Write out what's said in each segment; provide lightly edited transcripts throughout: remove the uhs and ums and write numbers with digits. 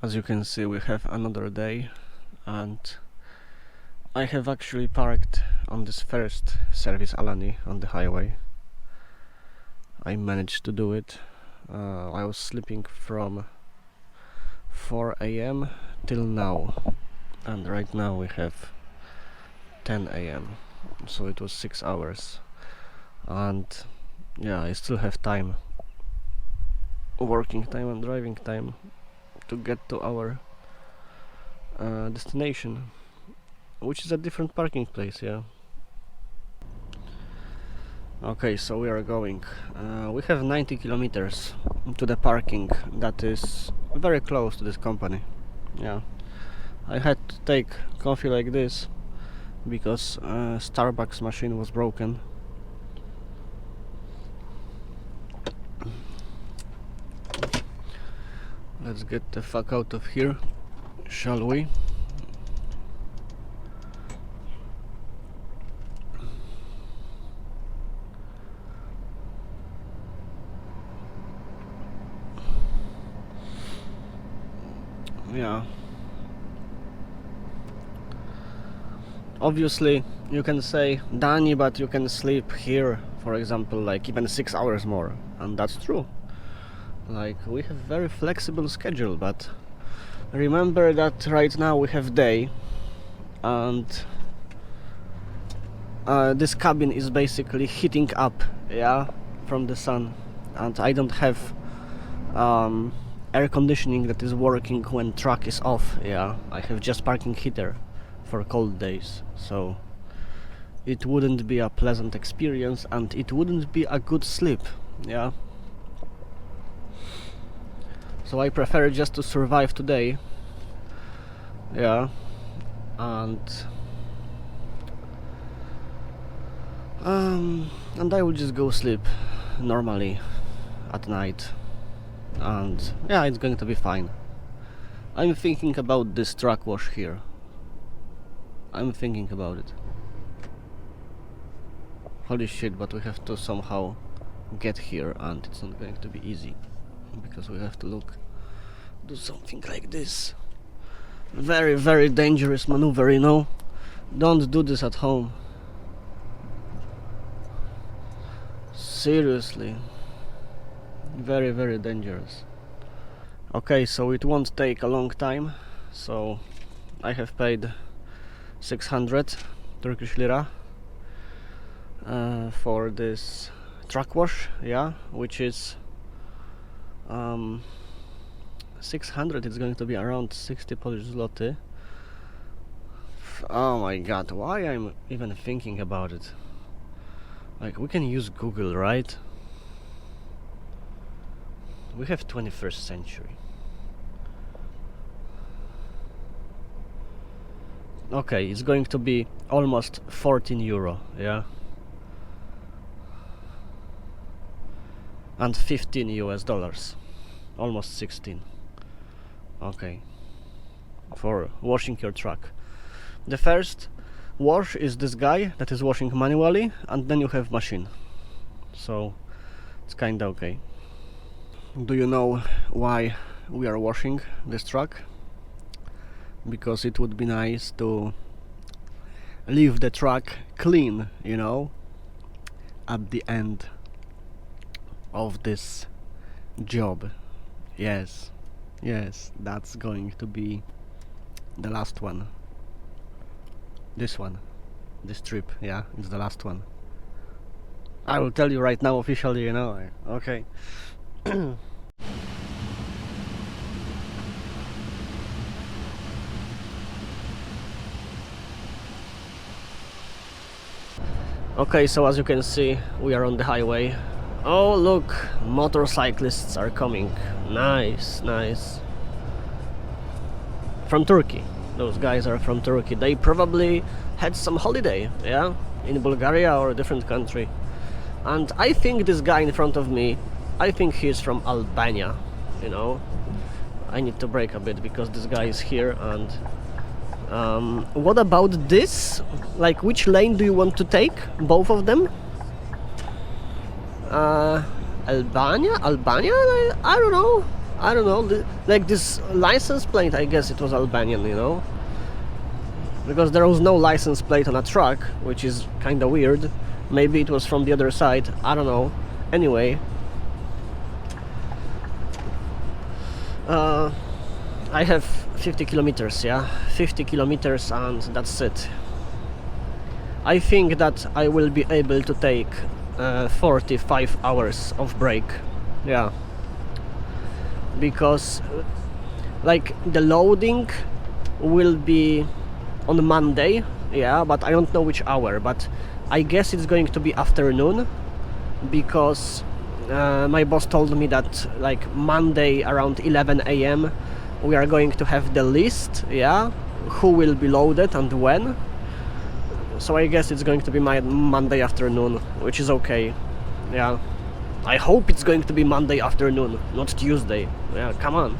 As you can see, we have another day, and I have actually parked on this first service Alani on the highway. I managed to do it. I was sleeping from 4 AM till now, and right now we have 10 AM, so it was 6 hours. And yeah, I still have time, working time and driving time, to get to our destination, which is a different parking place. Yeah. Okay, so we are going. We have 90 kilometers to the parking that is very close to this company. Yeah, I had to take coffee like this because Starbucks machine was broken. Let's get the fuck out of here, shall we? Yeah. Obviously, you can say, Danny, but you can sleep here, for example, like even 6 hours more, and that's true. Like, we have very flexible schedule, but remember that right now we have day, and this cabin is basically heating up, yeah, from the sun, and I don't have air conditioning that is working when truck is off. Yeah, I have just parking heater for cold days, so it wouldn't be a pleasant experience and it wouldn't be a good sleep. Yeah, so I prefer just to survive today. Yeah, and I will just go sleep normally at night, and yeah, it's going to be fine. I'm thinking about this truck wash here. I'm thinking about it. Holy shit, but we have to somehow get here, and it's not going to be easy because we have to do something like this. Very, very dangerous maneuver, you know. Don't do this at home. Seriously. Very, very dangerous. Okay, so it won't take a long time. So I have paid 600 Turkish lira for this truck wash, yeah, which is 600. It's going to be around 60 Polish zloty. Oh my god, why I'm even thinking about it? Like, we can use Google, right? We have 21st century. Okay, it's going to be almost 14 euro, yeah, and 15 US dollars, almost 16. Okay, for washing your truck. The first wash is this guy that is washing manually, and then you have machine, so it's kinda okay. Do you know why we are washing this truck? Because it would be nice to leave the truck clean, you know, at the end of this job. Yes, that's going to be the last one. This trip, yeah, it's the last one. I will tell you right now officially, you know. Okay. Okay, so as you can see, we are on the highway. Oh look, motorcyclists are coming. Nice. From Turkey. Those guys are from Turkey. They probably had some holiday, yeah, in Bulgaria or a different country. And I think this guy in front of me, I think he's from Albania, you know. I need to brake a bit because this guy is here. And what about this? Like, which lane do you want to take? Both of them? Albania? I don't know. I don't know, like this license plate, I guess it was Albanian, you know? Because there was no license plate on a truck, which is kinda weird. Maybe it was from the other side, I don't know. Anyway, I have 50 kilometers, yeah? 50 kilometers and that's it. I think that I will be able to take 45 hours of break, yeah. Because like the loading will be on Monday, yeah, but I don't know which hour, but I guess it's going to be afternoon, because my boss told me that like Monday around 11 AM we are going to have the list, yeah, who will be loaded and when. So I guess it's going to be my Monday afternoon, which is okay, yeah. I hope it's going to be Monday afternoon, not Tuesday, yeah, come on.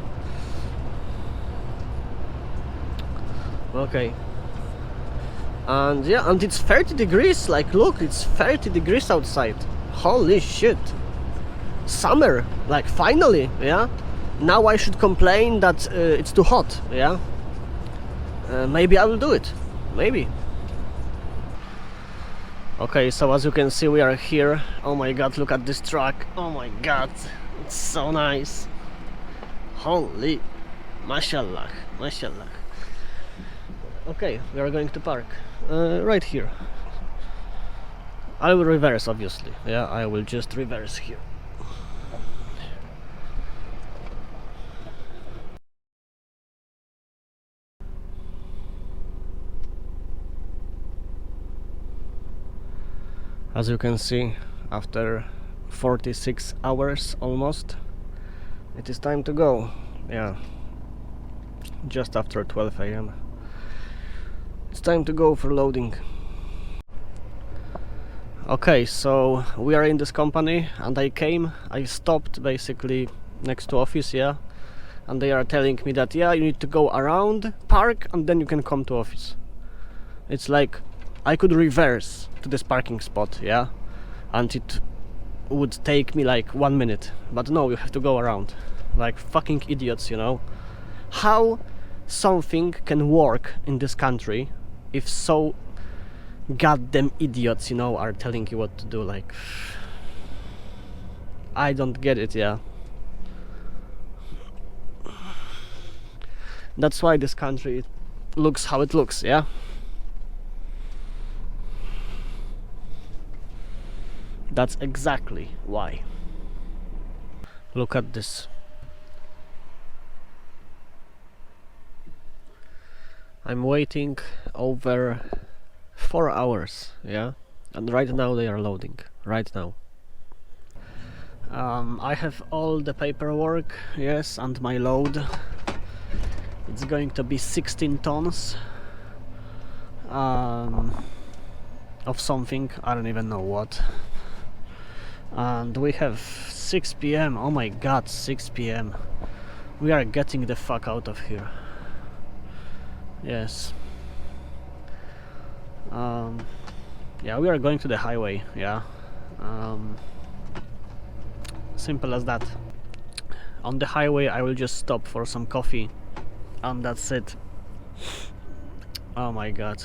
Okay. And yeah, and it's 30 degrees, like look, it's 30 degrees outside. Holy shit. Summer, like finally, yeah. Now I should complain that it's too hot, yeah. Maybe I will do it, maybe. Okay, so as you can see we are here. Oh my god, look at this truck. Oh my god, it's so nice. Holy, mashallah, mashallah. Okay, we are going to park right here. I will reverse, obviously. Yeah, I will just reverse here. As you can see, after 46 hours almost, it is time to go. Yeah, just after 12 AM. It's time to go for loading. Okay, so we are in this company and I stopped basically next to office, yeah, and they are telling me that yeah, you need to go around, park, and then you can come to office. It's like I could reverse to this parking spot, yeah, and it would take me like 1 minute, but no, you have to go around. Like fucking idiots, you know. How something can work in this country if so goddamn idiots, you know, are telling you what to do? Like, I don't get it, yeah. That's why this country looks how it looks, yeah. That's exactly why. Look at this. I'm waiting over 4 hours, yeah, and right now they are loading, right now. I have all the paperwork, yes, and my load. It's going to be 16 tons of something, I don't even know what. And we have 6 PM, oh my god, 6 PM. We are getting the fuck out of here. Yes. Yeah, we are going to the highway, yeah. Simple as that. On the highway I will just stop for some coffee and that's it. Oh my god.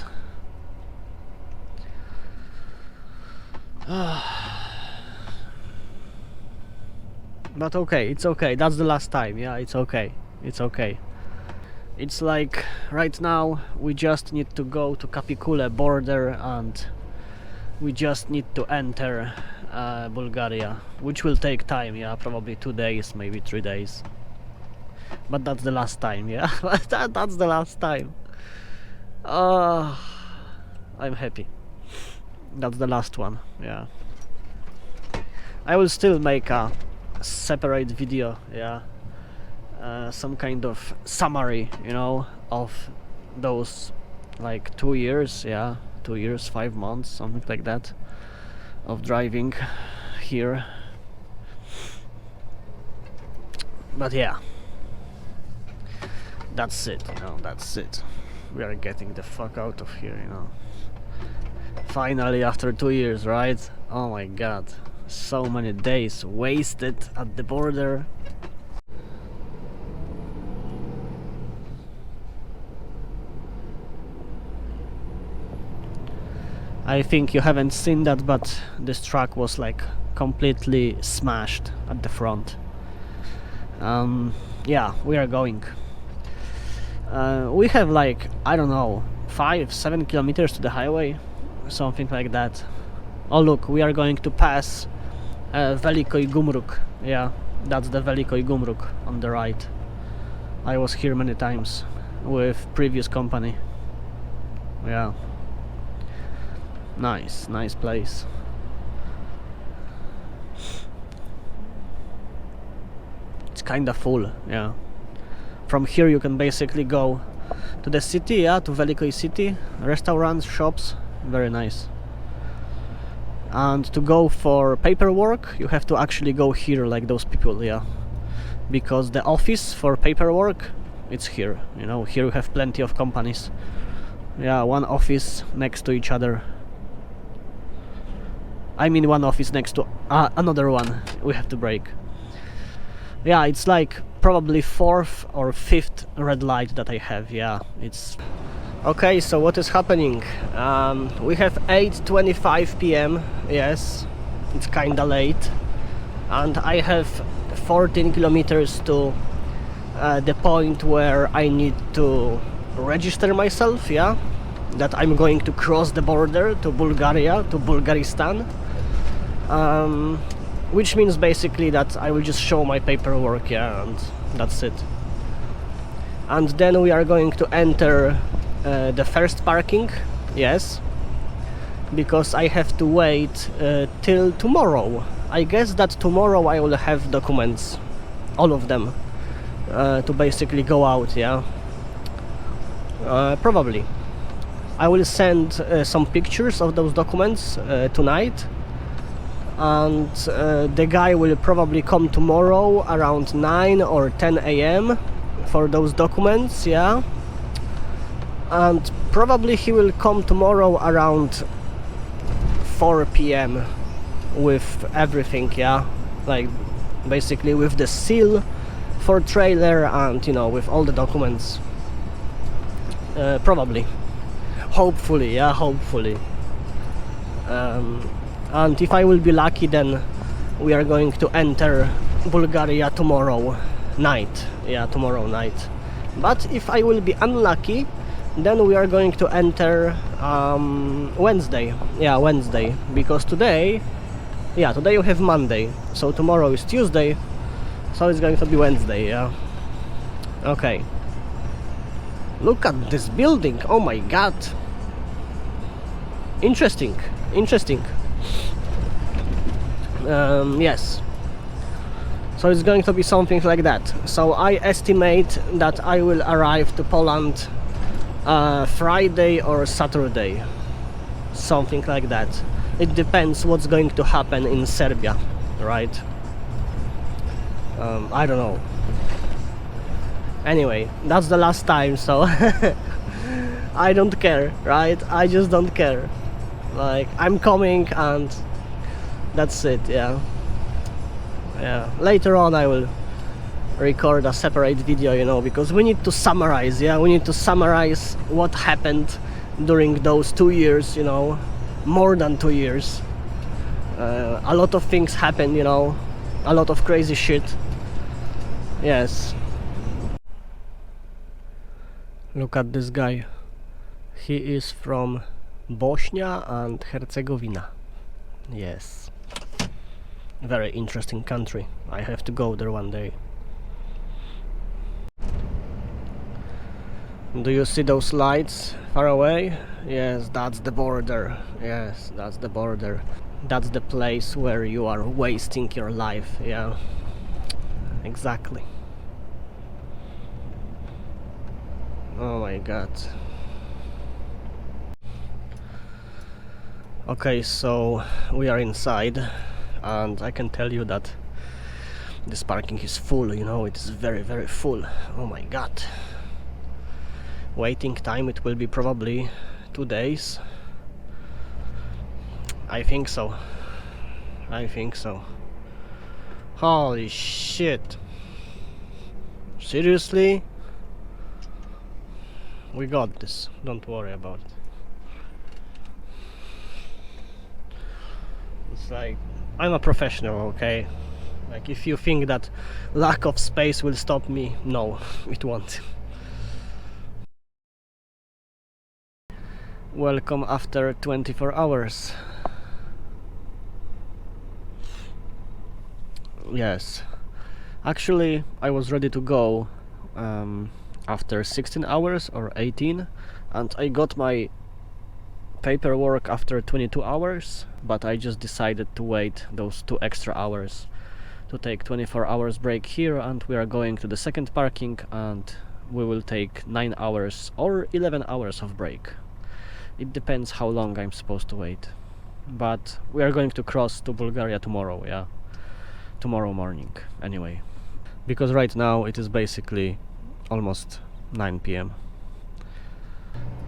But okay, it's okay, that's the last time, yeah, it's okay, it's okay. It's like right now we just need to go to Capicule border and we just need to enter Bulgaria, which will take time, yeah, probably 2 days, maybe 3 days. But that's the last time, yeah. That's the last time. I'm happy. That's the last one, yeah. I will still make a separate video, yeah. Some kind of summary, you know, of those like 2 years, yeah, 2 years, 5 months, something like that, of driving here. But yeah, that's it, you know, that's it. We are getting the fuck out of here, you know. Finally, after 2 years, right? Oh my god, so many days wasted at the border. I think you haven't seen that, but this truck was like completely smashed at the front. Yeah, we are going. We have like, I don't know, 5-7 kilometers to the highway, something like that. Oh look, we are going to pass Velikoj Gumruk. Yeah, that's the Velikoj Gumruk on the right. I was here many times with previous company. Yeah, nice place. It's kinda full, yeah. From here you can basically go to the city, yeah, to Velikoj city, restaurants, shops, very nice. And to go for paperwork, you have to actually go here, like those people, yeah. Because the office for paperwork, it's here, you know, here you have plenty of companies. Yeah, one office next to each other. I mean one office next to another one, we have to break. Yeah, it's like probably 4th or 5th red light that I have, yeah, it's... Okay, so what is happening? We have 8:25 p.m, yes, it's kinda late. And I have 14 kilometers to the point where I need to register myself, yeah, that I'm going to cross the border to Bulgaria, to Bulgaristan. Which means basically that I will just show my paperwork, yeah, and that's it. And then we are going to enter the first parking, yes, because I have to wait till tomorrow. I guess that tomorrow I will have documents, all of them, to basically go out, yeah. Probably. I will send some pictures of those documents tonight. And the guy will probably come tomorrow around 9 or 10 a.m. for those documents, yeah. And probably he will come tomorrow around 4 p.m. with everything, yeah. Like basically with the seal for trailer and, you know, with all the documents. Probably. Hopefully, yeah, hopefully. And if I will be lucky, then we are going to enter Bulgaria tomorrow night. Yeah, tomorrow night. But if I will be unlucky, then we are going to enter Wednesday. Yeah, Wednesday. Because today, yeah, today you have Monday. So tomorrow is Tuesday. So it's going to be Wednesday, yeah. Okay. Look at this building. Oh my god. Interesting. Interesting. Yes. So it's going to be something like that. So I estimate that I will arrive to Poland Friday or Saturday. Something like that. It depends what's going to happen in Serbia, right? I don't know. Anyway, that's the last time, so I don't care, right? I just don't care. Like, I'm coming and that's it, yeah. Yeah, later on I will record a separate video, you know, because we need to summarize, yeah, we need to summarize what happened during those 2 years, you know, more than 2 years. A lot of things happened, you know, a lot of crazy shit. Yes. Look at this guy. He is from Bosnia and Herzegovina. Yes. Very interesting country. I have to go there one day. Do you see those lights far away? Yes, that's the border. Yes, that's the border. That's the place where you are wasting your life, yeah. Exactly. Oh my god. Okay, so we are inside and I can tell you that this parking is full, you know, it is very, very full. Oh my god. Waiting time, it will be probably 2 days. I think so. I think so. Holy shit. Seriously? We got this. Don't worry about it. It's like, I'm a professional, okay? Like, if you think that lack of space will stop me, no, it won't. Welcome after 24 hours. Yes, actually I was ready to go after 16 hours or 18, and I got my paperwork after 22 hours, but I just decided to wait those 2 extra hours to take 24 hours break here, and we are going to the second parking, and we will take 9 hours or 11 hours of break. It depends how long I'm supposed to wait, but we are going to cross to Bulgaria tomorrow, yeah, tomorrow morning anyway, because right now it is basically almost 9 p.m.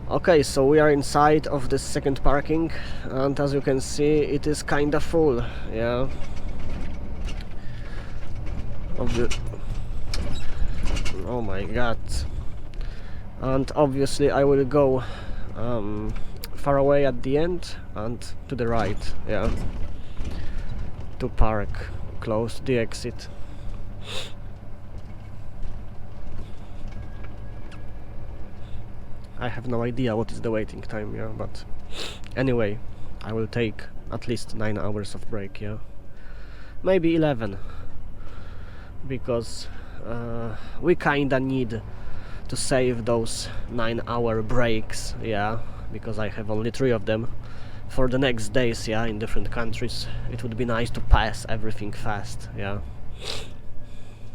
Okay, so we are inside of the second parking, and as you can see, it is kinda full, yeah. Oh my god. And obviously I will go far away at the end and to the right, yeah, to park close to the exit. I have no idea what is the waiting time, yeah, but anyway, I will take at least 9 hours of break, yeah, maybe 11, because we kinda need to save those 9-hour breaks, yeah, because I have only 3 of them for the next days, yeah, in different countries. It would be nice to pass everything fast, yeah.